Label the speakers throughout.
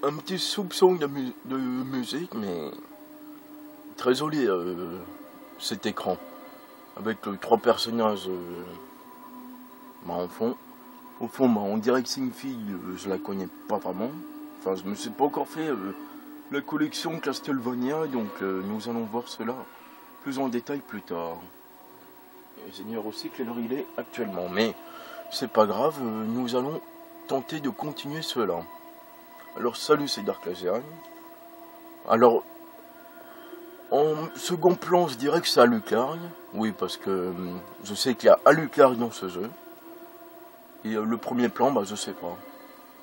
Speaker 1: un petit soupçon de musique, mais très joli cet écran, avec trois personnages en fond. Au fond, on dirait que c'est une fille, je la connais pas vraiment. Enfin, je me suis pas encore fait la collection Castlevania, donc nous allons voir cela plus en détail plus tard. J'ignore aussi quelle heure il est actuellement, mais c'est pas grave, nous allons tenter de continuer cela. Alors salut, c'est Dark Laserine. Alors, en second plan, je dirais que c'est Alucard. Oui, parce que je sais qu'il y a Alucard dans ce jeu. Et le premier plan, bah je sais pas.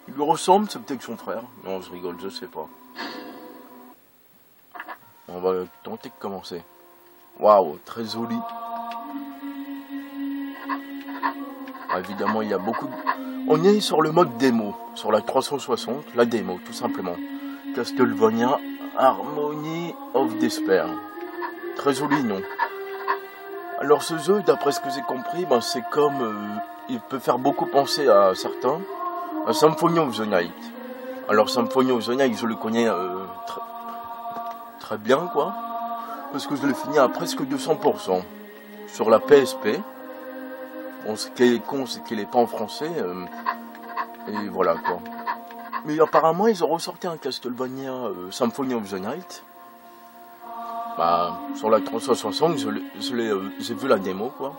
Speaker 1: Il lui ressemble, c'est peut-être son frère. Non, je rigole, je sais pas. On va tenter de commencer. Waouh, très joli. Ah, évidemment, il y a beaucoup de... On est sur le mode démo, sur la 360, la démo, tout simplement. Castlevania Harmony of Despair. Très joli nom. Alors ce jeu, d'après ce que j'ai compris, ben, c'est comme... il peut faire beaucoup penser à certains. À Symphony of the Night. Alors Symphony of the Night, je le connais très bien, quoi. Parce que je l'ai fini à presque 200%. Sur la PSP. Bon, ce qui est con, c'est qu'il n'est pas en français. Et voilà, quoi. Mais apparemment, ils ont ressorti un Castlevania Symphony of the Night. Bah, sur la 360, j'ai vu la démo, quoi.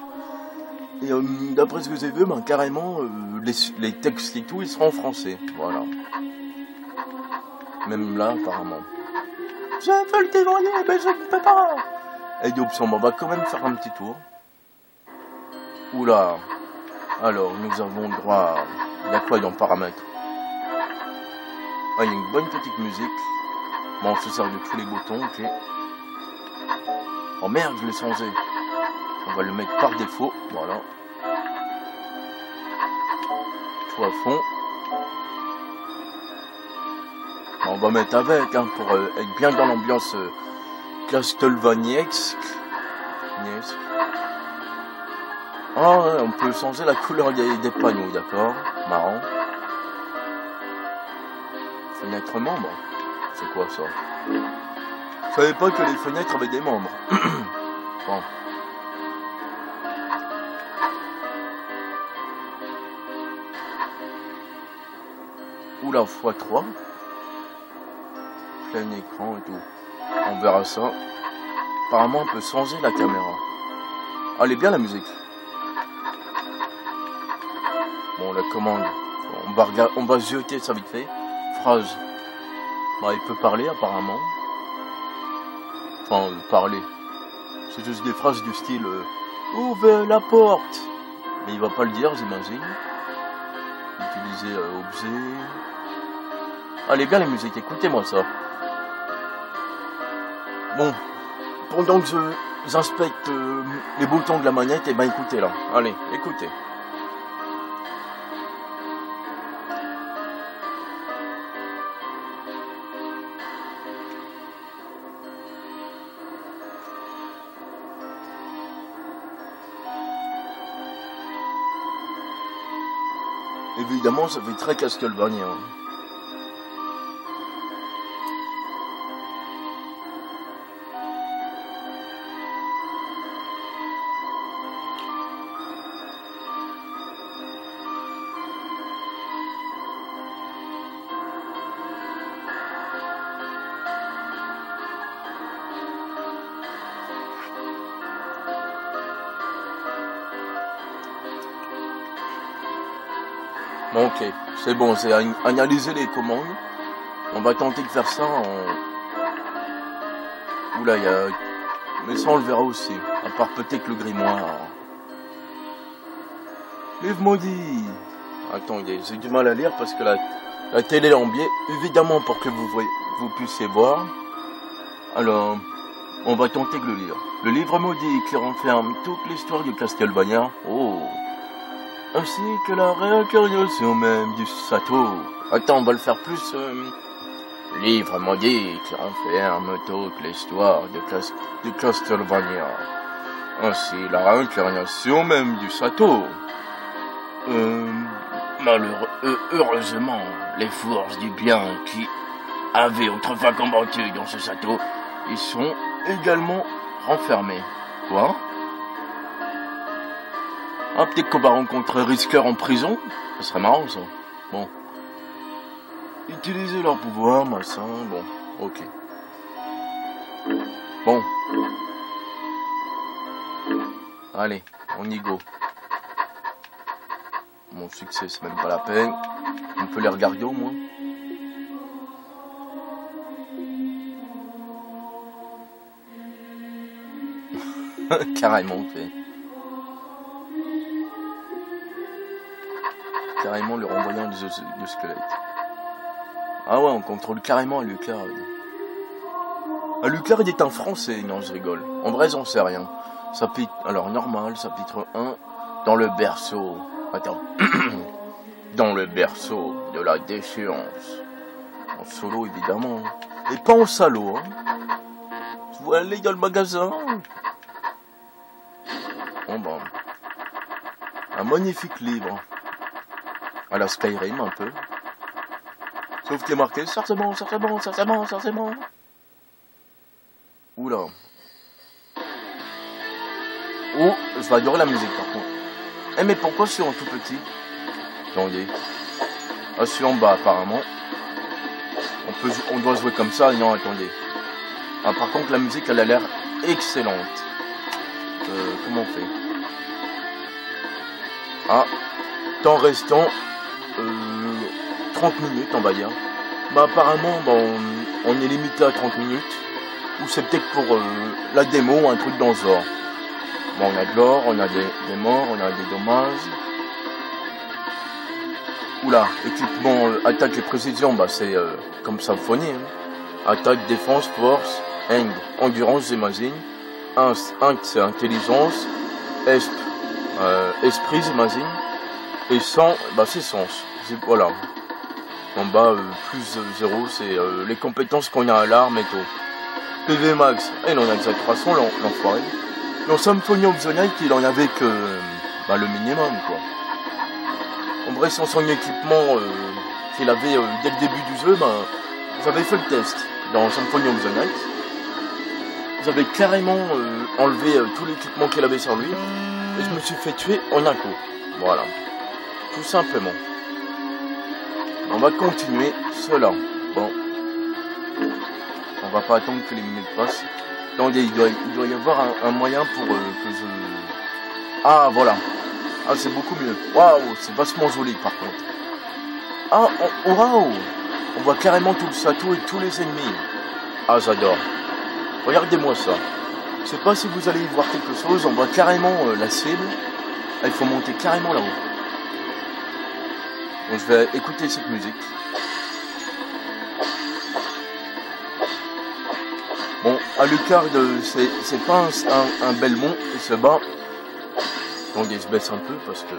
Speaker 1: Et d'après ce que j'ai vu, ben, carrément, les textes et tout, ils seront en français. Voilà. Même là, apparemment. Je veux le témoigner, mais je ne peux pas. Et d'option, on va quand même faire un petit tour. Oula. Alors, nous avons droit à... Il y a quoi dans paramètres? Ah, il y a une bonne petite musique. Bon, on se sert de tous les boutons, ok. Oh merde, je l'ai changé. On va le mettre par défaut, voilà. Tout à fond. On va mettre avec, hein, pour être bien dans l'ambiance Castlevaniesque. Yes. Ah, ouais, on peut changer la couleur des panneaux, d'accord. Marrant. Fenêtre membre. C'est quoi ça? Je savais pas que les fenêtres avaient des membres. Bon. Oula, x3. Plein écran et tout. On verra ça. Apparemment, on peut changer la caméra. Ah, elle est bien la musique. Bon, la commande. On va jeter ça vite fait. Phrase. Bah, il peut parler apparemment. Enfin, parler. C'est juste des phrases du style ouvre la porte. Mais il va pas le dire, j'imagine. Utiliser objet. Allez, bien la musique, écoutez-moi ça. Bon, pendant que j'inspecte les boutons de la manette, et ben écoutez là. Allez, écoutez. Évidemment, ça fait très Castlevania. Bon, ok, c'est bon, c'est analyser les commandes. On va tenter de faire ça en... Oula, il y a... Mais ça, on le verra aussi. À part peut-être le grimoire. Livre maudit. Attendez, j'ai du mal à lire parce que la télé est en biais. Évidemment, pour que vous puissiez voir. Alors, on va tenter de le lire. Le livre maudit qui renferme toute l'histoire du Castlevania. Oh, ainsi que la réincarnation même du Sato. Attends, on va le faire plus... Livre maudit qui renferme toute l'histoire de Castlevania. Ainsi, la réincarnation même du Sato. Heureusement, les forces du bien qui avaient autrefois combattu dans ce château, ils sont également renfermés. Quoi? Ah, peut-être qu'on va rencontrer Risker en prison. Ce serait marrant, ça. Bon. Utiliser leur pouvoir, machin, bon, ok. Bon. Allez, on y go. Mon succès, c'est même pas la peine. On peut les regarder au moins. Carrément fait. Carrément le renvoyant du squelette. Ah ouais, on contrôle carrément Alucard. Alucard est un Français, non je rigole. En vrai j'en sais rien. Chapitre, alors normal, chapitre 1, dans le berceau. Attends. Dans le berceau de la déchéance. En solo évidemment. Et pas en salaud, hein. Tu vois aller dans le magasin. Bon ben. Un magnifique livre. À la Skyrim un peu. Sauf qu'il est marqué certainement. Oula. Oh, je vais adorer la musique par contre. Eh mais pourquoi je suis en tout petit? Attendez. Ah, je suis en bas apparemment. On doit jouer comme ça. Non, attendez. Ah, par contre la musique elle a l'air excellente. Comment on fait? Ah, temps restant 30 minutes on va dire. Bah apparemment bon, on est limité à 30 minutes. Ou c'est peut-être pour la démo ou un truc dans ce genre. Bon, on a de l'or, on a des morts, on a des dommages. Oula, équipement, attaque et précision, bah c'est comme symphonie. Hein. Attaque, défense, force, endurance, j'imagine. C'est intelligence. Esprit, j'imagine. Et sang, bah c'est sens. Voilà. En bas, plus 0, c'est les compétences qu'on a à l'arme et tout. PV max, il en a déjà 300, l'enfoiré. Dans Symphony of the Night, il en avait que le minimum, quoi. En vrai, sans son équipement qu'il avait dès le début du jeu, j'avais fait le test dans Symphony of the Night. J'avais carrément enlevé tout l'équipement qu'il avait sur lui, et je me suis fait tuer en un coup. Voilà. Tout simplement. On va continuer cela. Bon. On va pas attendre que les minutes passent. Attendez, il doit y avoir un moyen pour que je... Ah, voilà. Ah, c'est beaucoup mieux. Waouh, c'est vachement joli, par contre. Ah, waouh. On voit carrément tout le château et tous les ennemis. Ah, j'adore. Regardez-moi ça. Je sais pas si vous allez y voir quelque chose. On voit carrément la cible. Ah, il faut monter carrément là-haut. Donc, je vais écouter cette musique. Bon, Alucard, c'est pas un Belmont, il se bat. Donc il se baisse un peu parce que...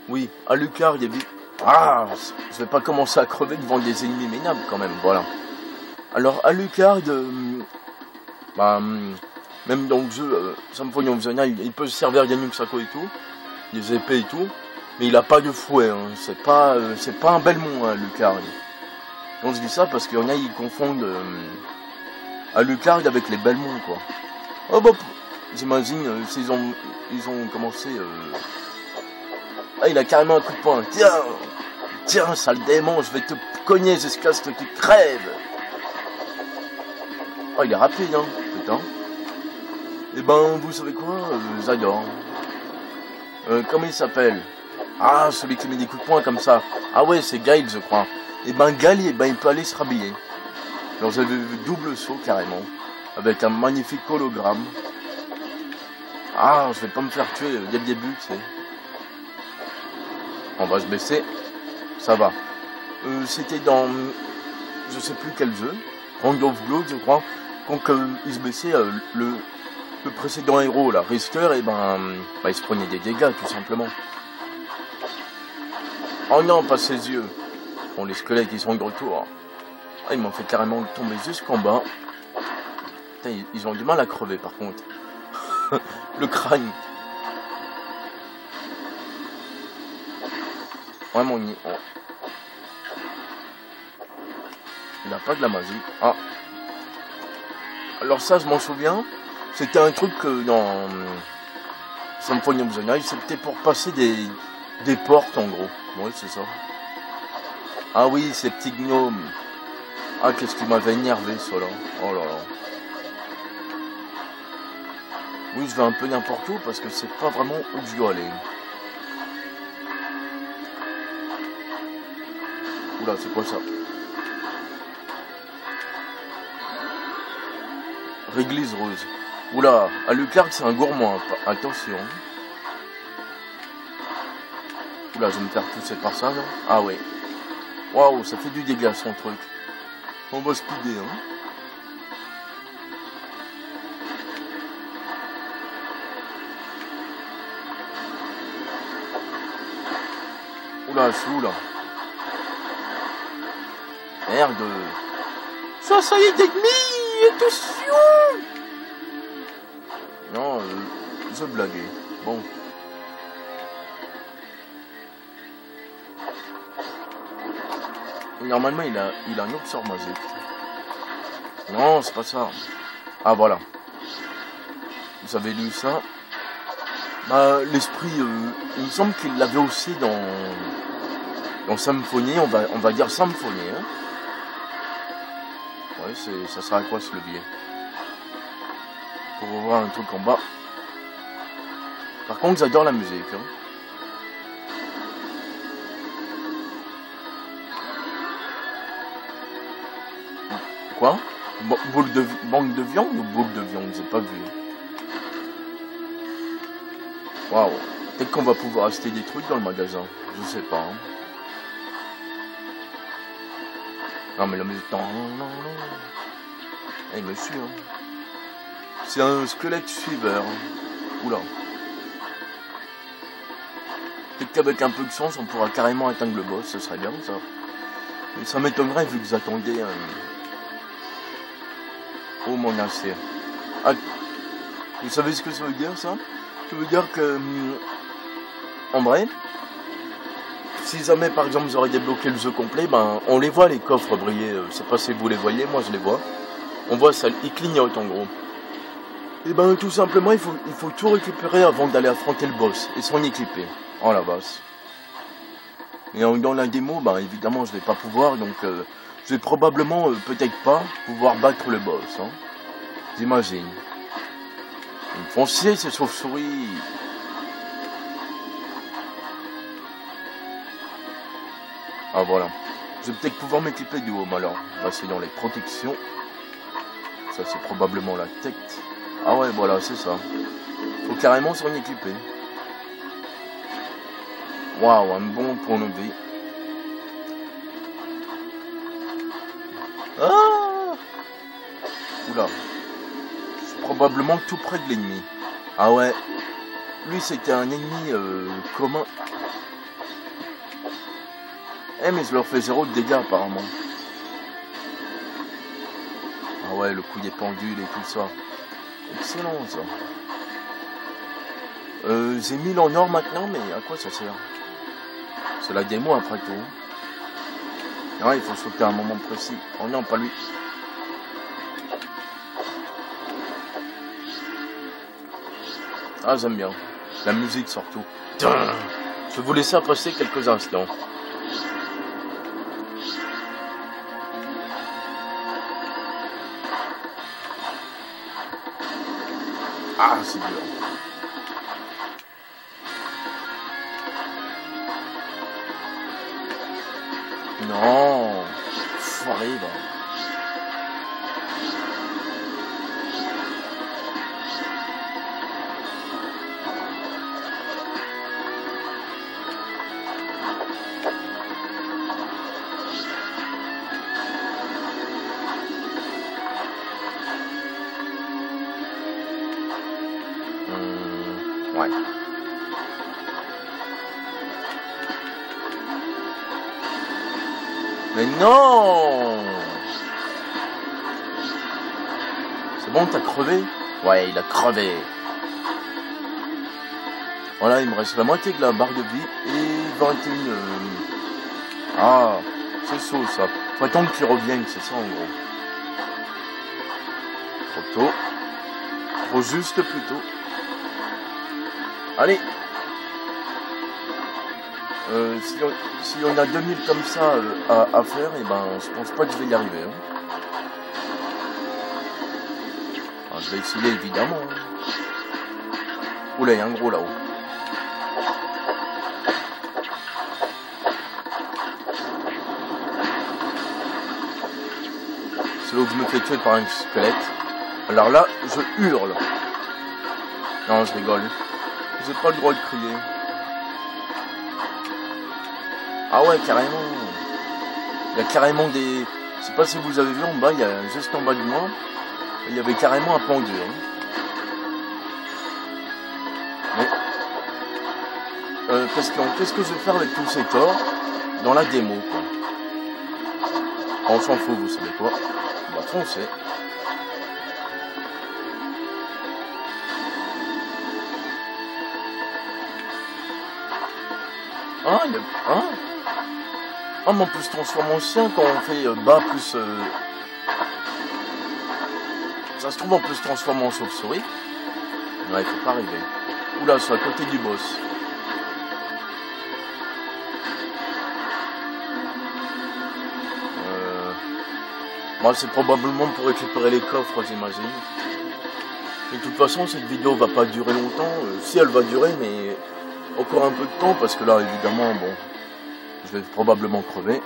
Speaker 1: Oui, Alucard, il y a vite... Ah, je vais pas commencer à crever devant des ennemis minables quand même, voilà. Alors Alucard, même dans le jeu, Symphony of the Night, il peut se servir d'Yanuxako et tout, des épées et tout, mais il a pas de fouet, hein. C'est pas un Belmont, hein, Alucard. On se dit ça parce qu'il y en a, ils confondent Alucard avec les Belmont, quoi. Oh bah, j'imagine, s'ils ils ont commencé... Ah, il a carrément un coup de poing. Tiens, sale démon, je vais te cogner jusqu'à ce que tu crèves. Oh, il est rapide, hein, putain. Eh ben, vous savez quoi, j'adore. Comment il s'appelle? Ah, celui qui met des coups de poing comme ça. Ah ouais, c'est Gail, je crois. Et ben Gail, il peut aller se rhabiller. Alors j'avais vu double saut carrément, avec un magnifique hologramme. Ah, je vais pas me faire tuer dès le début, tu sais. On va se baisser, ça va. C'était dans, je sais plus quel jeu, Round of Blood je crois, quand il se baissait le précédent héros là, Risker, et il se prenait des dégâts tout simplement. Oh non, pas ses yeux. Bon, les squelettes ils sont de retour. Ah, ils m'ont fait carrément tomber jusqu'en bas. Putain, ils ont du mal à crever par contre. Le crâne. Vraiment, Il n'a pas de la magie. Ah. Alors ça, je m'en souviens. C'était un truc dans Symphony of the Night, c'était pour passer des portes en gros. Oui, c'est ça. Ah oui, ces petits gnomes. Ah, qu'est-ce qui m'avait énervé, ça là. Oh là là. Oui, je vais un peu n'importe où parce que c'est pas vraiment où je dois aller. Oula, c'est quoi ça? Réglise rose. Oula, Alucard c'est un gourmand, attention. Oula, je vais me faire pousser par ça, non? Ah ouais. Waouh, ça fait du dégât son truc. On va speeder, hein. Oula, je suis où là? Merde. Ça y est d'ennemis, attention. Non, je blaguais. Bon. Normalement, il a un autre sort magique. Non, c'est pas ça. Ah, voilà. Vous avez lu ça? Bah, l'esprit, il me semble qu'il l'avait aussi dans Symphonie. On va dire Symphonie, hein. Ouais, ça sert à quoi ce levier? Pour voir un truc en bas. Par contre, j'adore la musique, hein. Quoi? Banque de viande ou boule de viande? J'ai pas vu. Waouh. Peut-être qu'on va pouvoir acheter des trucs dans le magasin. Je sais pas. Hein. Non mais la musique... Non. Eh monsieur. Hein. C'est un squelette suiveur. Oula. Peut-être qu'avec un peu de chance, on pourra carrément atteindre le boss. Ce serait bien ça. Mais ça m'étonnerait vu que j'attendais... Oh mon ancien. Ah, vous savez ce que ça veut dire ça? Ça veut dire que en vrai, si jamais par exemple vous aurez débloqué le jeu complet, ben on les voit les coffres briller. Je sais pas si vous les voyez, moi je les vois. On voit ça, ils clignotent en gros. Et ben tout simplement il faut tout récupérer avant d'aller affronter le boss et s'en équiper. Oh la vache. Et dans la démo, ben évidemment je vais pas pouvoir, donc je vais probablement, peut-être pas, pouvoir battre le boss, hein. J'imagine. Ils me font chier ces chauves-souris. Ah voilà. Je vais peut-être pouvoir m'équiper du home alors. Là c'est dans les protections. Ça c'est probablement la tête. Ah ouais voilà c'est ça. Faut carrément s'en équiper. Waouh, un bon point de vie. Ah! Oula. Je suis probablement tout près de l'ennemi. Ah ouais. Lui c'était un ennemi commun. Eh mais je leur fais 0 de dégâts apparemment. Ah ouais, le coup des pendules et tout ça. Excellent ça. J'ai 1000 en or maintenant, mais à quoi ça sert? C'est la démo après tout. Ah, il faut sauter à un moment précis. Oh non, pas lui. Ah, j'aime bien. La musique surtout. Je vais vous laisser passer quelques instants. Ah, c'est dur. Non, foiré là. Ouais. Mais non! C'est bon, t'as crevé? Ouais, il a crevé. Voilà, il me reste la moitié de la barre de vie et 21... Ah, c'est chaud ça. Faut attendre qu'ils reviennent, c'est ça en gros. Trop tôt. Trop juste plutôt. Allez. Si on a 2000 comme ça à faire, et ben je pense pas que je vais y arriver. Hein. Alors, je vais essayer évidemment. Hein. Oula, il y a un gros là-haut. C'est là où je me fais tuer par un squelette. Alors là, je hurle. Non, je rigole. J'ai pas le droit de crier. Ah ouais, carrément. Il y a carrément des... Je sais pas si vous avez vu en bas, il y a juste en bas de moi, il y avait carrément un pendu. Hein. Mais... qu'est-ce que je vais faire avec tous ces torts dans la démo, quoi. On s'en fout, vous savez quoi. On va foncer. Ah, il y a... Ah, ah, mais on peut se transformer en chien quand on fait bas plus... Ça se trouve, on peut se transformer en chauve-souris. Ouais, il faut pas arriver. Oula, c'est à côté du boss. Moi, c'est probablement pour récupérer les coffres, j'imagine. De toute façon, cette vidéo va pas durer longtemps. Si elle va durer, mais encore un peu de temps, parce que là, évidemment, bon... Je vais probablement crever.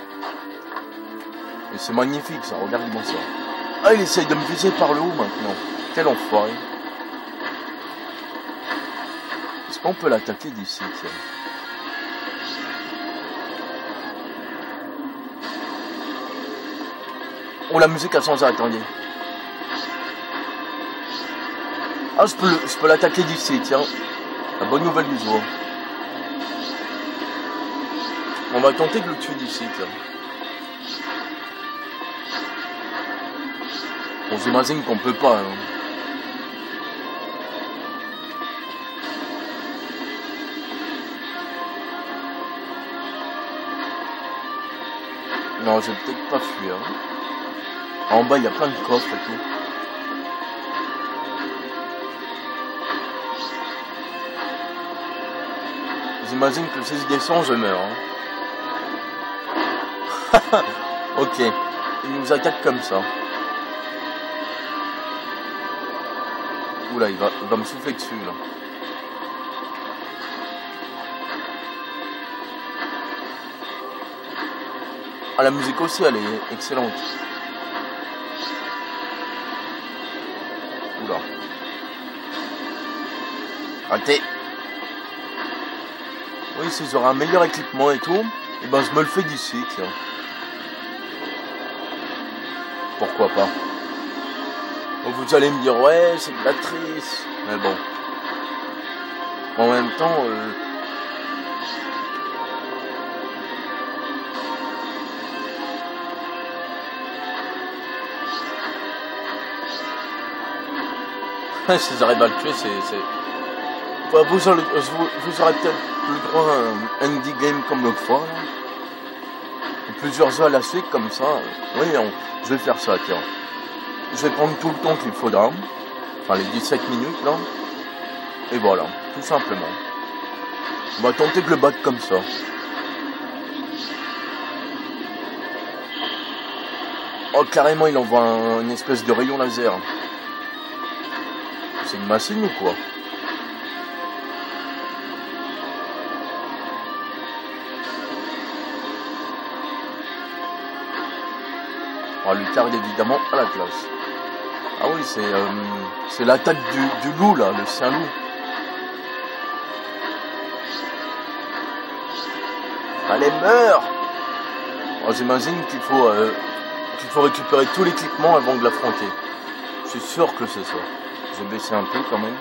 Speaker 1: Et c'est magnifique ça, regarde-moi ça. Ah, il essaye de me viser par le haut maintenant. Quel enfoiré. Est-ce qu'on peut l'attaquer d'ici, tiens? Oh, la musique a changé, attendez. Ah, je peux l'attaquer d'ici, tiens. La bonne nouvelle du jour. On va tenter de le tuer d'ici, tiens. Bon, j'imagine qu'on peut pas, hein. Non, je vais peut-être pas fuir. Hein. En bas, il y a plein de coffres et tout. J'imagine que si je descends, je meurs. Hein. Ok, il nous attaque comme ça. Oula, il va me souffler dessus là. Ah, la musique aussi, elle est excellente. Oula. Raté. Oui, si j'aurai un meilleur équipement et tout, et ben je me le fais d'ici, tiens. Pourquoi pas. Donc vous allez me dire, ouais, c'est de l'actrice. Mais bon. En même temps, si j'arrive à le tuer, c'est... Enfin, vous aurez peut-être le droit à un indie game comme l'autre fois, là. Plusieurs jeux à la suite, comme ça. Oui, je vais faire ça, tiens. Je vais prendre tout le temps qu'il faudra. Enfin, les 17 minutes, là. Et voilà, tout simplement. On va tenter de le battre comme ça. Oh, carrément, il envoie une espèce de rayon laser. C'est une machine ou quoi? On va lui carrer évidemment à la classe. Ah oui, c'est l'attaque du loup là, le chien loup. Allez, meurs! Oh, j'imagine qu'il faut récupérer tout l'équipement avant de l'affronter. Je suis sûr que c'est ça. Je vais baisser un peu quand même.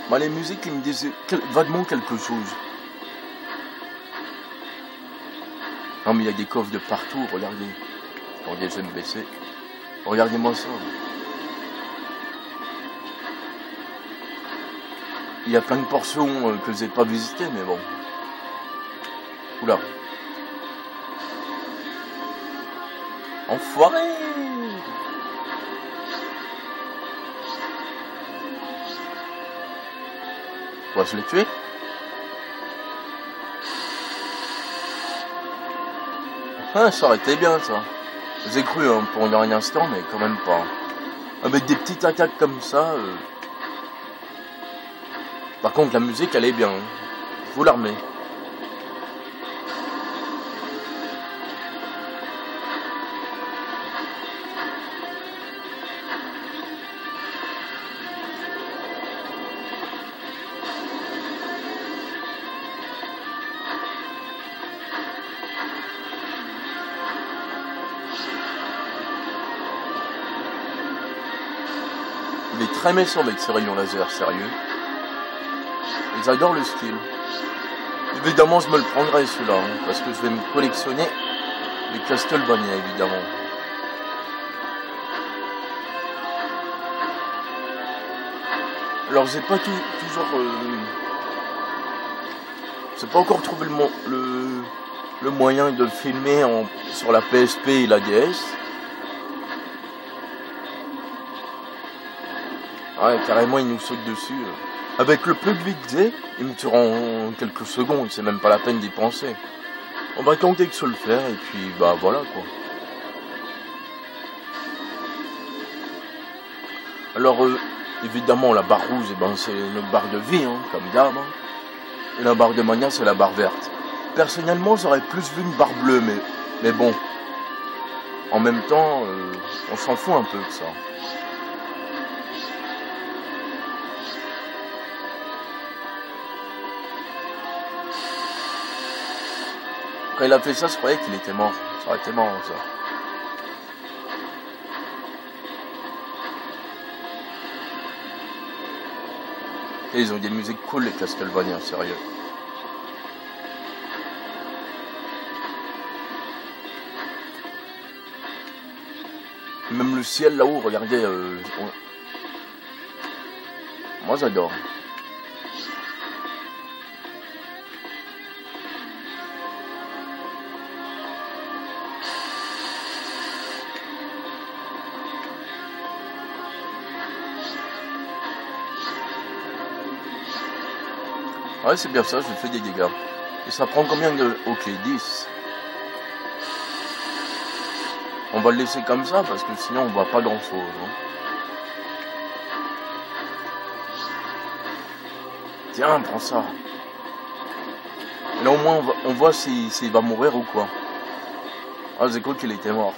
Speaker 1: Bah, les musiques, ils me disent vaguement quelque chose. Non, mais il y a des coffres de partout, regardez. Attendez, je vais me baisser. Regardez-moi ça. il y a plein de portions que j'ai pas visitées, mais bon. Oula. Enfoiré! On va se les tuer. Ah, ça aurait été bien ça. J'ai cru hein, pour un instant, mais quand même pas. Avec des petites attaques comme ça. Par contre, la musique, elle est bien. Hein. Faut l'armer. Il est très méchant avec ses rayons laser, sérieux. Ils adorent le style. Évidemment, je me le prendrai celui-là, hein, parce que je vais me collectionner les Castlevania, évidemment. Alors, j'ai pas toujours... j'ai pas encore trouvé le moyen de filmer sur la PSP et la DS. Ouais, carrément, il nous saute dessus. Avec le peu de vie que j'ai, il me tue en quelques secondes, c'est même pas la peine d'y penser. On va tenter que se le faire, et puis, bah voilà, quoi. Alors, évidemment, la barre rouge, eh ben, c'est notre barre de vie, hein, comme d'hab. Hein. Et la barre de mania, c'est la barre verte. Personnellement, j'aurais plus vu une barre bleue, mais bon. En même temps, on s'en fout un peu de ça. Quand il a fait ça, je croyais qu'il était mort. Ça aurait été marrant, ça. Et ils ont des musiques cool, les Castlevania, sérieux. Même le ciel là-haut, regardez. Moi, j'adore. Ouais, c'est bien ça, je fais des dégâts. Et ça prend combien de... Ok, 10. On va le laisser comme ça, parce que sinon on voit pas grand chose. Hein. Tiens, prends ça. Et là au moins on voit s'il va mourir ou quoi. Ah, j'ai cru qu'il était mort.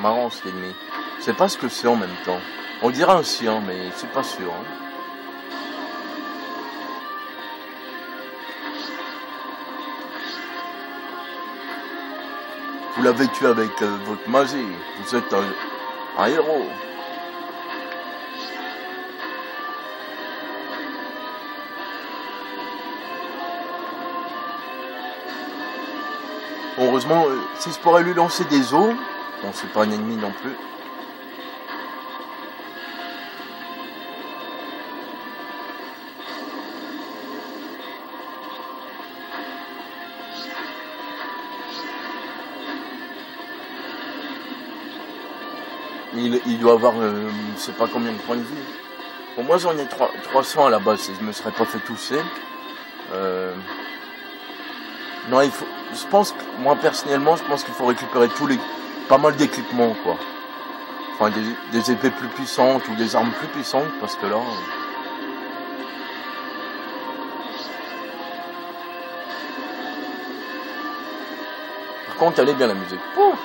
Speaker 1: Marrant cet ennemi. Je sais pas ce que c'est en même temps. On dirait un sien, mais c'est pas sûr. Hein. Vous l'avez tué avec votre magie. Vous êtes un héros. Heureusement, si je pourrais lui lancer des os... Bon, c'est pas un ennemi non plus. Il doit avoir, je sais pas combien de points de vie. Bon, moi j'en ai 300 à la base, si je me serais pas fait tousser. Non, il faut. Je pense que, moi personnellement, je pense qu'il faut récupérer pas mal d'équipements, quoi. Enfin, des épées plus puissantes ou des armes plus puissantes, parce que là... Par contre, elle est bien la musique. Pouf.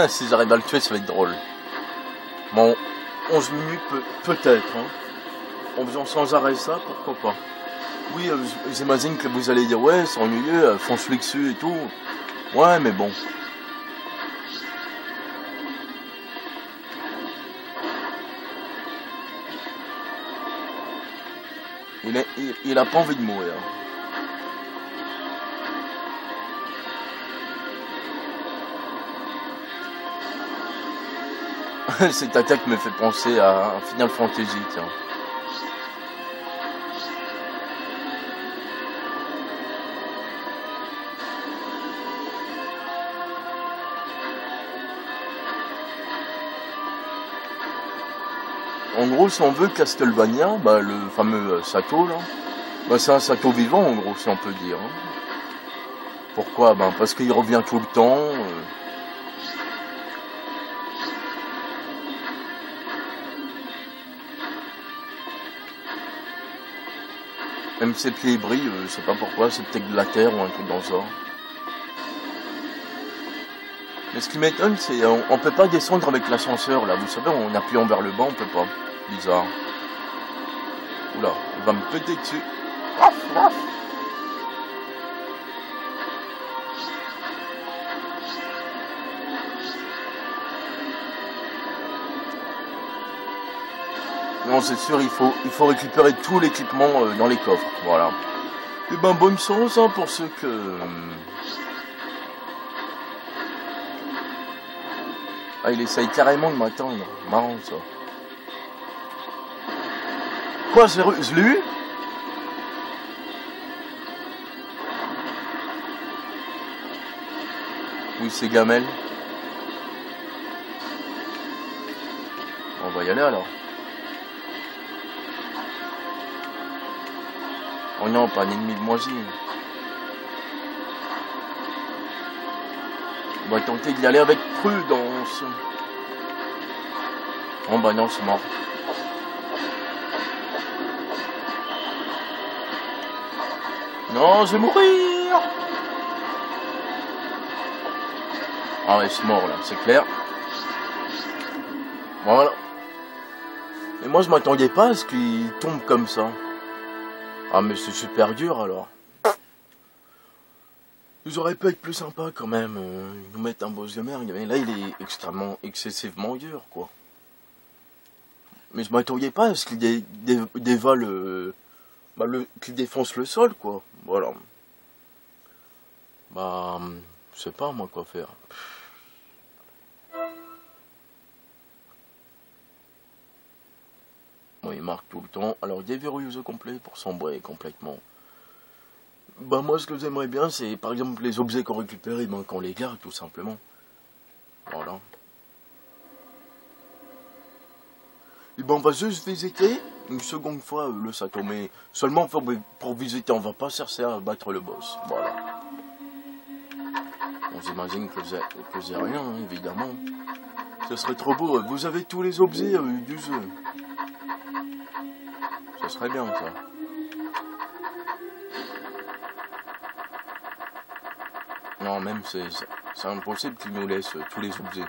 Speaker 1: Si j'arrive à le tuer, ça va être drôle. Bon, 11 minutes peut-être, hein. En faisant sans arrêt ça, pourquoi pas. Oui, j'imagine que vous allez dire, ouais, c'est ennuyeux, fonce-lui dessus et tout. Ouais, mais bon. Il a pas envie de mourir. Cette attaque me fait penser à Final Fantasy, tiens. En gros, si on veut Castlevania, bah, le fameux Sato, là, bah, c'est un Sato vivant, en gros, si on peut dire. Hein. Pourquoi? Ben, parce qu'il revient tout le temps. Même ses pieds brillent, je sais pas pourquoi, c'est peut-être de la terre ou un truc dans ça. Mais ce qui m'étonne, c'est on peut pas descendre avec l'ascenseur, là. Vous savez, en appuyant vers le bas, on peut pas. Bizarre. Oula, il va me péter dessus. Non, c'est sûr, il faut récupérer tout l'équipement dans les coffres, voilà. Et ben, bonne chance hein, pour ceux que... Ah, il essaye carrément de m'atteindre. Marrant, ça. Quoi, je l'ai eu? Oui, c'est Gamel. On va y aller, alors. Oh non, pas un ennemi de moisi. On va tenter d'y aller avec prudence. Oh bah non, c'est mort. Non, je vais mourir. Ah ouais, c'est mort là, c'est clair. Voilà. Et moi, je m'attendais pas à ce qu'il tombe comme ça. Ah mais c'est super dur alors. Ils auraient pu être plus sympa quand même. Ils nous mettent un boss de merde. Mais là il est extrêmement, excessivement dur quoi. Mais je m'attendais pas à ce qu'il dévale qu'il défonce le sol quoi. Voilà. Bah je sais pas moi quoi faire. Bon, il marque tout le temps. Alors déverrouille complet pour s'embrouiller complètement. Bah moi ce que j'aimerais bien c'est par exemple les objets qu'on récupère et ben qu'on les garde tout simplement. Voilà. Et ben on va juste visiter une seconde fois le Sato, mais seulement pour visiter, on va pas chercher à battre le boss. Voilà. On s'imagine que j'ai rien, hein, évidemment. Ce serait trop beau, vous avez tous les objets du jeu. Ça serait bien ça. Non, même c'est impossible qu'il nous laisse tous les objets.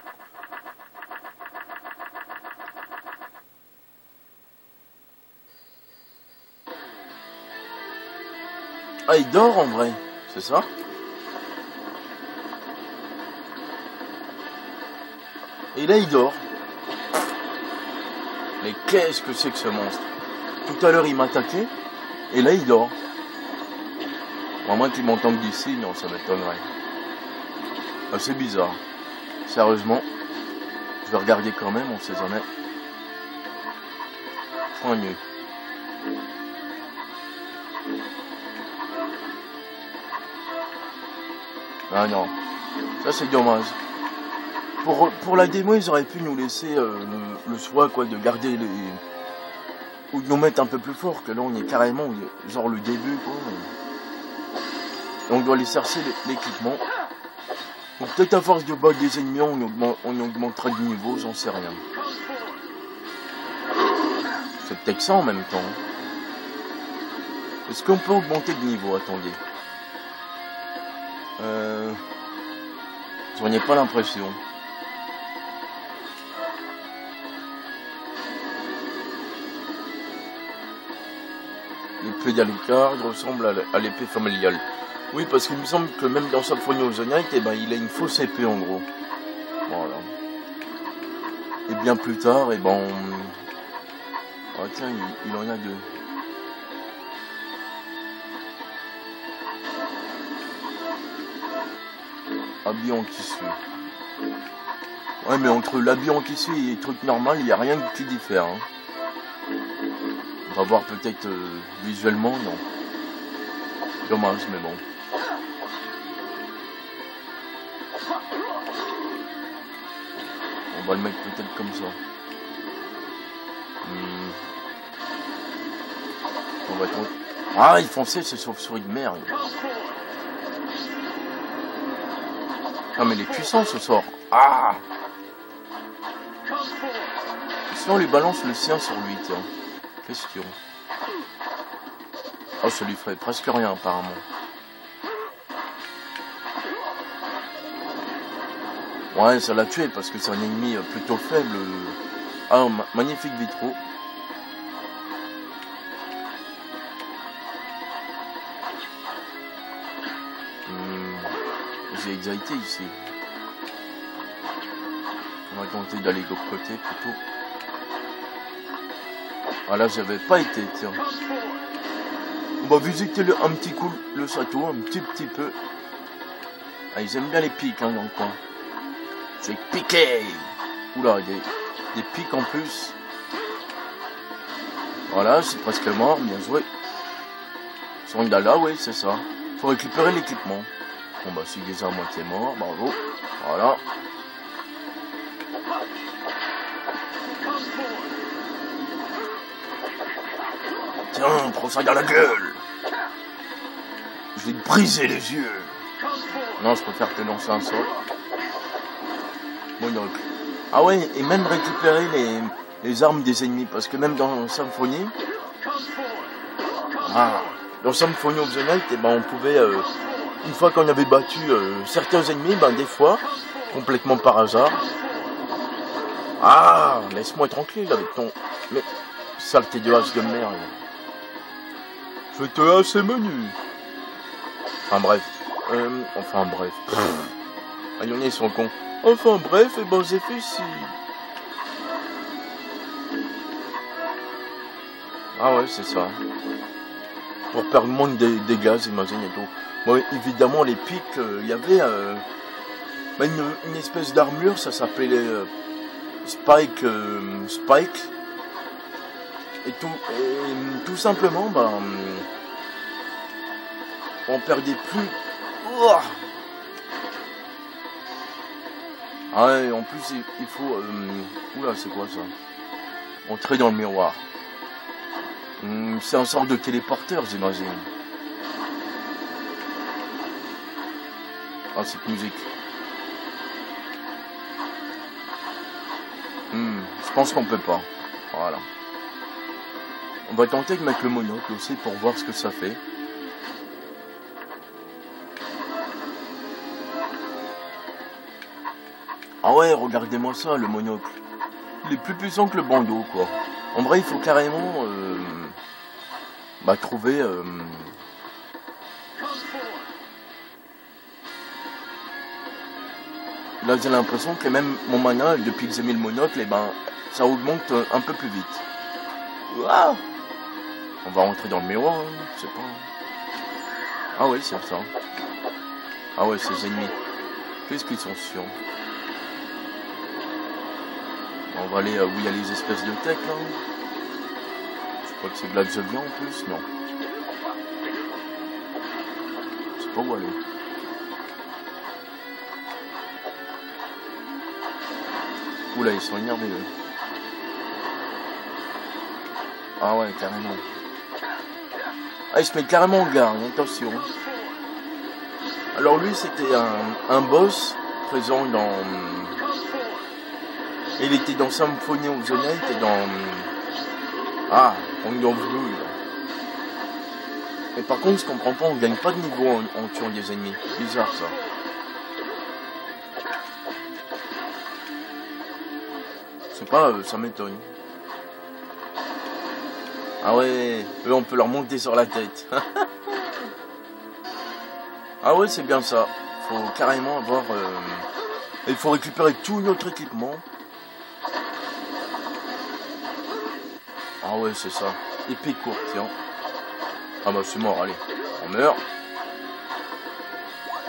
Speaker 1: Ah, il dort en vrai, c'est ça? Et là, il dort. Mais qu'est-ce que c'est que ce monstre? Tout à l'heure, il m'attaquait, et là, il dort. À moins qu'il m'entende d'ici, non, ça m'étonnerait. Ah, c'est bizarre. Sérieusement, je vais regarder quand même, on sait jamais. Soigneux. Ah non, ça c'est dommage. Pour la démo, ils auraient pu nous laisser le choix quoi, de garder les... ou de nous mettre un peu plus fort, que là on est carrément, genre le début quoi. Et on doit aller chercher l'équipement. Donc peut-être à force de battre des ennemis, on augmentera de niveau, j'en sais rien. C'est peut-être ça en même temps. Est-ce qu'on peut augmenter de niveau? Attendez. J'en ai pas l'impression. L'épée d'Alucard ressemble à l'épée familiale. Oui, parce qu'il me semble que même dans Symphony of the Night, eh ben, il a une fausse épée en gros. Voilà. Et bien plus tard, eh ben... Ah tiens, il en a deux. Habit en tissu. Ouais, mais entre l'habit en tissu et les trucs normal, il n'y a rien qui diffère. Hein. On va voir peut-être visuellement, non. Dommage, mais bon. On va le mettre peut-être comme ça. On va attendre. Ah, il fonçait, c'est chauve-souris de merde. Ah, mais il est puissant ce sort. Ah! Si on lui balance le sien sur lui, tiens. Question. Oh, ça lui ferait presque rien, apparemment. Ouais, ça l'a tué parce que c'est un ennemi plutôt faible. Ah, magnifique vitraux. J'ai exalté ici. On va tenter d'aller de l'autre côté plutôt. Ah là, j'avais pas été, tiens. On va visiter un petit coup le château, un petit peu. Ah, ils aiment bien les pics hein, dans le coin. J'ai piqué. Oula, des pics en plus. Voilà, c'est presque mort, bien joué. Son là, oui, c'est ça. Faut récupérer l'équipement. Bon bah c'est déjà à moitié mort, bravo. Voilà. Tiens, prends ça dans la gueule. Je vais te briser les yeux. Non, je préfère te lancer un sort. Monocle. Ah ouais, et même récupérer les armes des ennemis, parce que même dans Symphonie, dans Symphonie of the Night, eh ben, on pouvait, une fois qu'on avait battu certains ennemis, ben, des fois, complètement par hasard, ah, laisse-moi tranquille avec ton... Mais, saleté de hache de merde. Je te hache c'est menu. Enfin bref. Ah, y'en a, ils sont cons. Enfin bref, et ben j'ai fait ici. Ah ouais, c'est ça. Pour perdre moins de dégâts, j'imagine et tout. Bon, évidemment, les pics, il y avait une espèce d'armure, ça s'appelait Spike. Et tout simplement, on perdait plus. Oh, ah ouais, en plus, il faut... oula, c'est quoi ça? Entrer dans le miroir. C'est un sort de téléporteur, j'imagine. Ah, cette musique. Je pense qu'on peut pas. Voilà. On va tenter de mettre le monocle aussi pour voir ce que ça fait. Ah ouais, regardez-moi ça, le monocle. Il est plus puissant que le bandeau, quoi. En vrai, il faut carrément trouver... Là, j'ai l'impression que même mon mana, depuis que j'ai mis le monocle, ça augmente un peu plus vite. Ouah, on va rentrer dans le miroir, hein, je sais pas. Ah oui, c'est ça. Ah ouais, ces ennemis. Qu'est-ce qu'ils sont chiants. On va aller où il y a les espèces de tech là. Je crois que c'est de là que je viens en plus, non. Je sais pas où aller. Oula, ils sont énervés eux. Ah ouais, carrément. Ah, il se met carrément en garde, attention. Alors lui, c'était un boss présent dans... Il était dans Symphony of the Night et dans... Kingdom Blue. Et par contre, je comprends pas, on gagne pas de niveau en tuant des ennemis. Bizarre ça. Je sais pas, ça m'étonne. Ah ouais, eux on peut leur monter sur la tête. Ah ouais, c'est bien ça. Faut carrément avoir... Il faut récupérer tout notre équipement. Ah ouais, c'est ça. Épée courte, tiens. Ah bah c'est mort, allez. On meurt.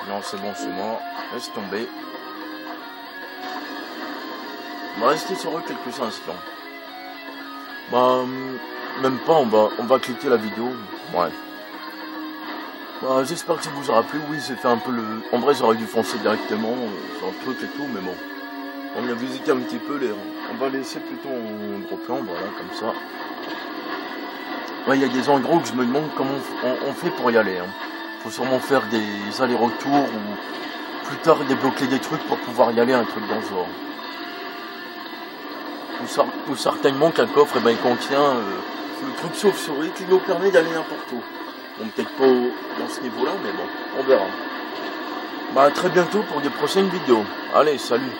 Speaker 1: Non, c'est bon, c'est mort. Laisse tomber. On va rester sur eux quelques instants. Bah, même pas, on va cliquer la vidéo. Ouais. Bah, j'espère que ça vous aura plu. Oui, j'ai fait un peu le... En vrai, j'aurais dû foncer directement sur le truc et tout, mais bon. On a visité un petit peu les... On va laisser plutôt en gros plan, voilà, comme ça. Ouais, il y a des endroits où je me demande comment on fait pour y aller. Hein. Faut sûrement faire des allers-retours ou plus tard débloquer des trucs pour pouvoir y aller, un truc dans ce genre. Ou certainement qu'un coffre, eh ben, il contient le truc chauve-souris qui nous permet d'aller n'importe où. Bon, peut-être pas dans ce niveau-là, mais bon, on verra. Bah, à très bientôt pour des prochaines vidéos. Allez, salut!